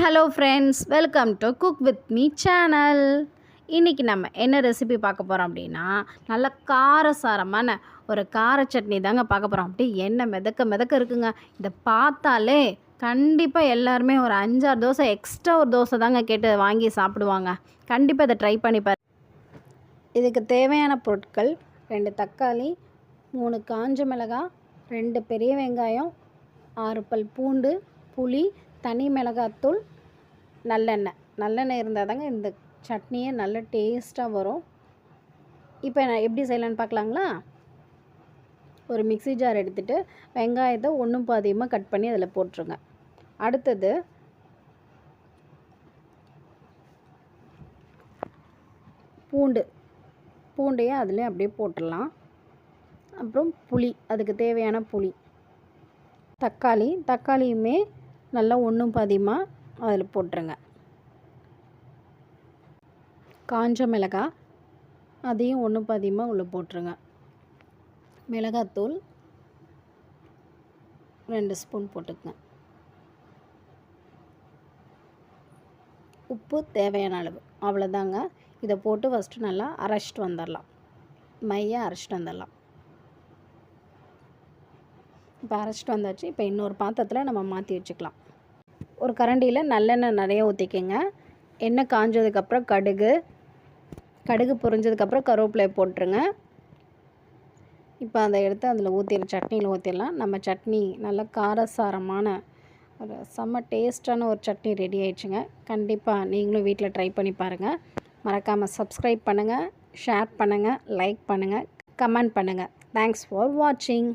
Hello friends, welcome to cook with me channel. இன்றைக்கி நம்ம என்ன ரெசிபி பார்க்க போகிறோம் அப்படின்னா, நல்ல காரசாரமான ஒரு கார சட்னி தாங்க பார்க்க போகிறோம். அப்படி எண்ணெய் மிதக்க இருக்குங்க. இதை பார்த்தாலே கண்டிப்பாக எல்லாருமே ஒரு 5-6 தோசை எக்ஸ்ட்ரா ஒரு தோசை தாங்க கேட்டு வாங்கி சாப்பிடுவாங்க. கண்டிப்பாக இதை ட்ரை பண்ணி பாரு. இதுக்கு தேவையான பொருட்கள் 2 தக்காளி, 3 காஞ்ச மிளகாய், 2 பெரிய வெங்காயம், 6 பல் பூண்டு, புளி, தனி மிளகாத்தூள், நல்லெண்ணெய் இருந்தால் தாங்க இந்த சட்னியே நல்ல டேஸ்ட்டாக வரும். இப்போ நான் எப்படி செய்யலான்னு பார்க்கலாங்களா? ஒரு மிக்ஸி ஜார் எடுத்துகிட்டு வெங்காயத்தை ஒன்றும் பாதியமாக கட் பண்ணி அதில் போட்டுருங்க. அடுத்தது பூண்டையும் அதுலேயும் அப்படியே போட்டுடலாம். அப்புறம் புளி, அதுக்கு தேவையான புளி, தக்காளியுமே நல்லா ஒன்றும் பாதியமாக அதில் போட்டுருங்க. காஞ்ச மிளகாய் அதையும் ஒன்றும் பாதியமாக உள்ளே போட்டுருங்க. மிளகாத்தூள் 2 ஸ்பூன் போட்டுக்குங்க. உப்பு தேவையான அளவு, அவ்வளோதாங்க. இதை போட்டு ஃபஸ்ட்டு நல்லா அரைச்சிட்டு வந்துடலாம். அரைச்சிட்டு வந்துடலாம். இப்போ அரைச்சிட்டு வந்தாச்சு. இப்போ இன்னொரு பாத்திரத்தில் நம்ம மாற்றி வச்சுக்கலாம். ஒரு கரண்டியில் நல்லெண்ணெய் நிறைய ஊற்றிக்கங்க. எண்ணெய் காஞ்சதுக்கப்புறம் கடுகு பொரிஞ்சதுக்கப்புறம் கருவேப்பிலையை போட்டுருங்க. இப்போ அதை எடுத்து அதில் சட்னியில் ஊற்றிடலாம். நம்ம சட்னி நல்ல காரசாரமான ஒரு செம்ம டேஸ்டான ஒரு சட்னி ரெடி ஆயிடுச்சுங்க. கண்டிப்பாக நீங்களும் வீட்டில் ட்ரை பண்ணி பாருங்கள். மறக்காமல் சப்ஸ்கிரைப் பண்ணுங்கள், ஷேர் பண்ணுங்கள், லைக் பண்ணுங்கள், கமெண்ட் பண்ணுங்கள். தேங்க்ஸ் ஃபார் வாட்சிங்.